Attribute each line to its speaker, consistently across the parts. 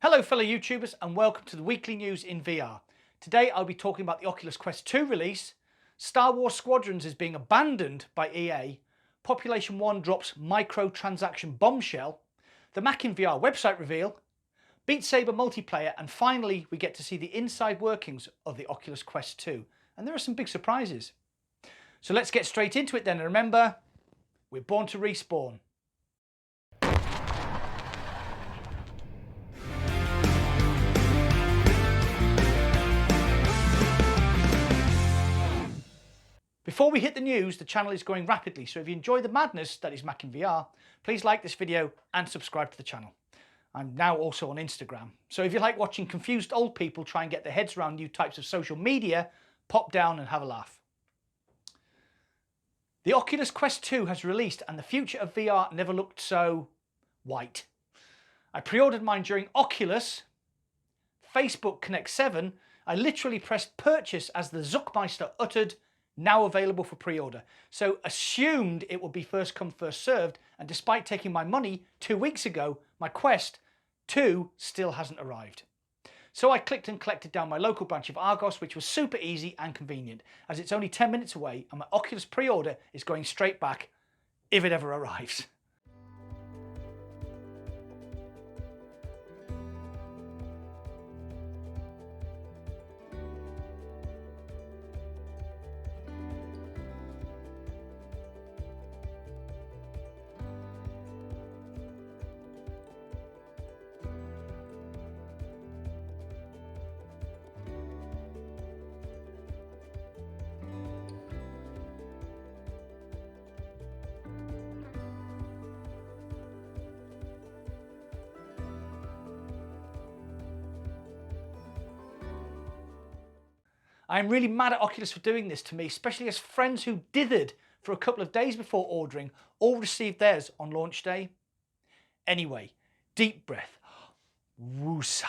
Speaker 1: Hello fellow YouTubers and welcome to the weekly news in VR. Today I'll be talking about the Oculus Quest 2 release, Star Wars Squadrons is being abandoned by EA, Population 1 drops microtransaction bombshell, the Mac in VR website reveal, Beat Saber multiplayer, and finally we get to see the inside workings of the Oculus Quest 2. And there are some big surprises. So let's get straight into it then, and remember, we're born to respawn. Before we hit the news, the channel is growing rapidly, so if you enjoy the madness that is Mac in VR, please like this video and subscribe to the channel. I'm now also on Instagram, so if you like watching confused old people try and get their heads around new types of social media, pop down and have a laugh. The Oculus Quest 2 has released and the future of VR never looked so white. I pre-ordered mine during Oculus, Facebook Connect 7. I literally pressed purchase as the Zuckmeister uttered, now available for pre-order. So assumed it would be first come first served, and despite taking my money 2 weeks ago, my Quest 2 still hasn't arrived. So I clicked and collected down my local branch of Argos, which was super easy and convenient, as it's only 10 minutes away and my Oculus pre-order is going straight back if it ever arrives. I'm really mad at Oculus for doing this to me, especially as friends who dithered for a couple of days before ordering all received theirs on launch day. Anyway, deep breath. Woosa.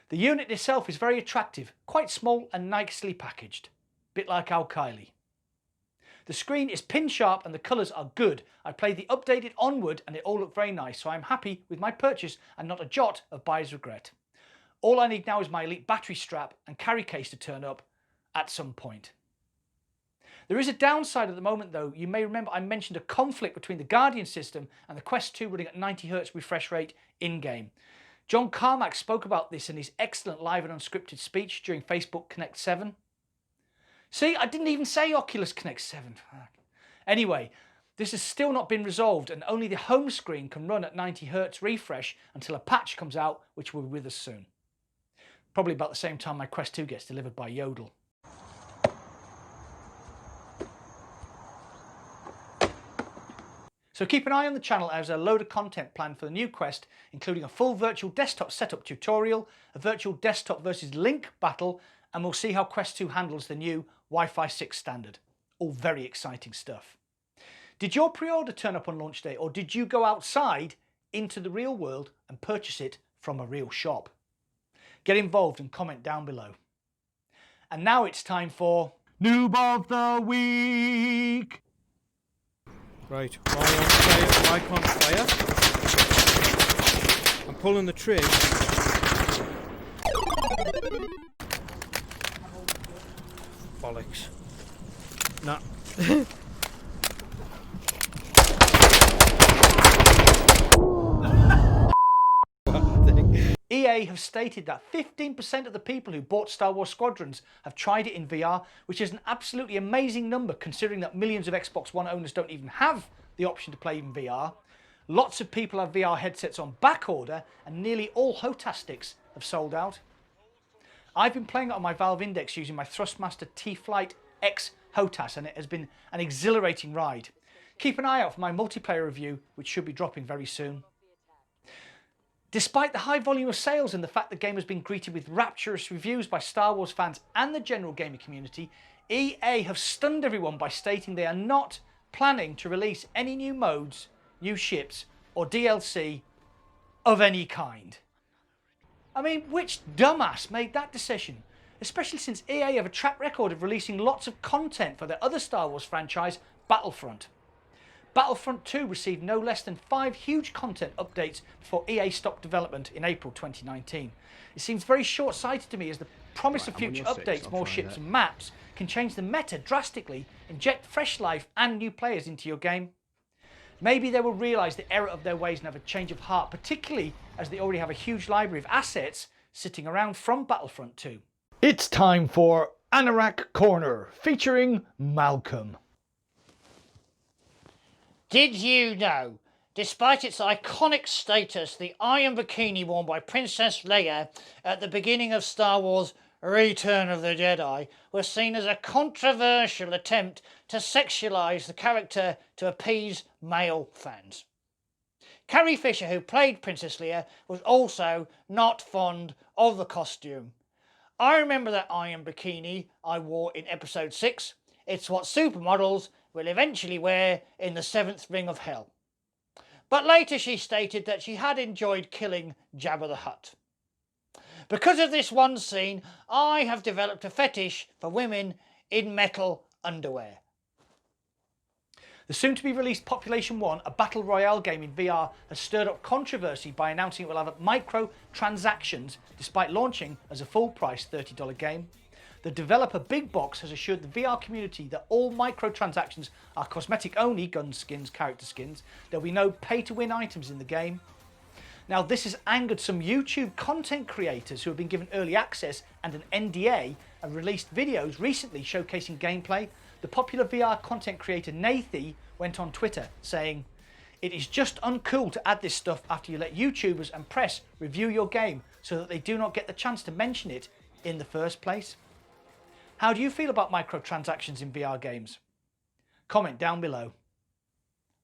Speaker 1: The unit itself is very attractive, quite small and nicely packaged, bit like Al Kylie. The screen is pin sharp and the colours are good. I played the updated Onward and it all looked very nice, so I'm happy with my purchase and not a jot of buyer's regret. All I need now is my Elite battery strap and carry case to turn up at some point. There is a downside at the moment though. You may remember I mentioned a conflict between the Guardian system and the Quest 2 running at 90Hz refresh rate in-game. John Carmack spoke about this in his excellent live and unscripted speech during Facebook Connect 7. See, I didn't even say Oculus Connect 7. Anyway, this has still not been resolved and only the home screen can run at 90Hz refresh until a patch comes out, which will be with us soon. Probably about the same time my Quest 2 gets delivered by Yodel. So keep an eye on the channel as a load of content planned for the new Quest, including a full virtual desktop setup tutorial, a virtual desktop versus Link battle, and we'll see how Quest 2 handles the new Wi-Fi 6 standard. All very exciting stuff. Did your pre-order turn up on launch day, or did you go outside into the real world and purchase it from a real shop? Get involved and comment down below. And now it's time for Noob of the Week.
Speaker 2: Right, why can't fire? I'm pulling the trigger. Bollocks. Nah.
Speaker 1: EA have stated that 15% of the people who bought Star Wars Squadrons have tried it in VR, which is an absolutely amazing number considering that millions of Xbox One owners don't even have the option to play in VR. Lots of people have VR headsets on back order and nearly all HOTAS sticks have sold out. I've been playing it on my Valve Index using my Thrustmaster T-Flight X HOTAS and it has been an exhilarating ride. Keep an eye out for my multiplayer review, which should be dropping very soon. Despite the high volume of sales and the fact the game has been greeted with rapturous reviews by Star Wars fans and the general gaming community, EA have stunned everyone by stating they are not planning to release any new modes, new ships, or DLC of any kind. I mean, which dumbass made that decision? Especially since EA have a track record of releasing lots of content for their other Star Wars franchise, Battlefront. Battlefront 2 received no less than 5 huge content updates before EA stopped development in April 2019. It seems very short-sighted to me, as the promise of future updates, more ships and maps can change the meta drastically, inject fresh life and new players into your game. Maybe they will realise the error of their ways and have a change of heart, particularly as they already have a huge library of assets sitting around from Battlefront 2. It's time for Anorak Corner, featuring Malcolm.
Speaker 3: Did you know, despite its iconic status, the iron bikini worn by Princess Leia at the beginning of Star Wars Return of the Jedi was seen as a controversial attempt to sexualise the character to appease male fans? Carrie Fisher, who played Princess Leia, was also not fond of the costume. I remember that iron bikini I wore in episode 6. It's what supermodels will eventually wear in the 7th Ring of Hell. But later she stated that she had enjoyed killing Jabba the Hutt. Because of this one scene, I have developed a fetish for women in metal underwear.
Speaker 1: The soon-to-be-released Population 1, a battle royale game in VR, has stirred up controversy by announcing it will have microtransactions despite launching as a full-price $30 game. The developer Big Box has assured the VR community that all microtransactions are cosmetic only, gun skins, character skins. There will be no pay-to-win items in the game. Now, this has angered some YouTube content creators who have been given early access and an NDA and released videos recently showcasing gameplay. The popular VR content creator Nathy went on Twitter saying, "It is just uncool to add this stuff after you let YouTubers and press review your game so that they do not get the chance to mention it in the first place." How do you feel about microtransactions in VR games? Comment down below.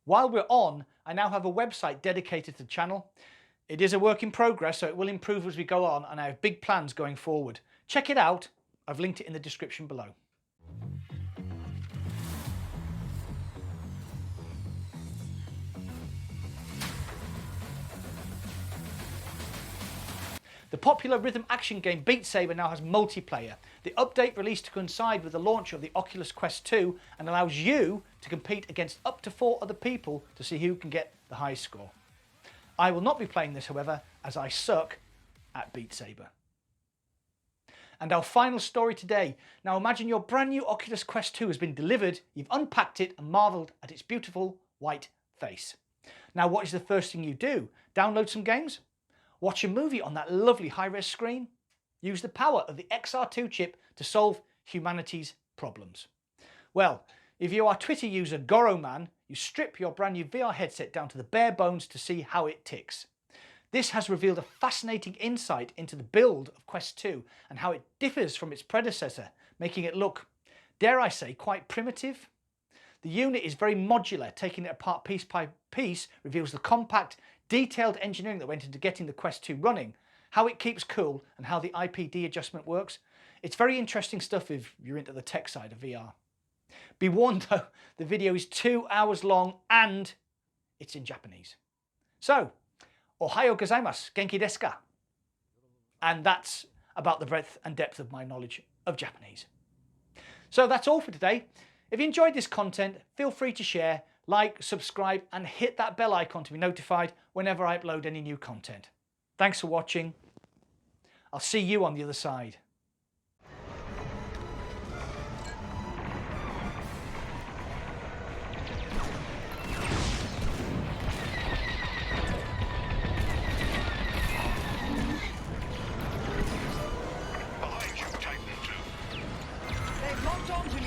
Speaker 1: While we're on, I now have a website dedicated to the channel. It is a work in progress, so it will improve as we go on, and I have big plans going forward. Check it out. I've linked it in the description below. The popular rhythm action game Beat Saber now has multiplayer. The update released to coincide with the launch of the Oculus Quest 2 and allows you to compete against up to 4 other people to see who can get the highest score. I will not be playing this, however, as I suck at Beat Saber. And our final story today. Now imagine your brand new Oculus Quest 2 has been delivered, you've unpacked it and marvelled at its beautiful white face. Now what is the first thing you do? Download some games? Watch a movie on that lovely high-res screen? Use the power of the XR2 chip to solve humanity's problems? Well, if you are Twitter user Goroman, you strip your brand new VR headset down to the bare bones to see how it ticks. This has revealed a fascinating insight into the build of Quest 2 and how it differs from its predecessor, making it look, dare I say, quite primitive. The unit is very modular. Taking it apart piece by piece reveals the compact, detailed engineering that went into getting the Quest 2 running, how it keeps cool and how the IPD adjustment works. It's very interesting stuff if you're into the tech side of VR. Be warned though, the video is 2 hours long and it's in Japanese. So, ohayo gozaimasu, genki desu ka? And that's about the breadth and depth of my knowledge of Japanese. So that's all for today. If you enjoyed this content, feel free to share, like, subscribe and hit that bell icon to be notified whenever I upload any new content. Thanks for watching. I'll see you on the other side.
Speaker 4: Behind you, Titan 2. They've locked onto me.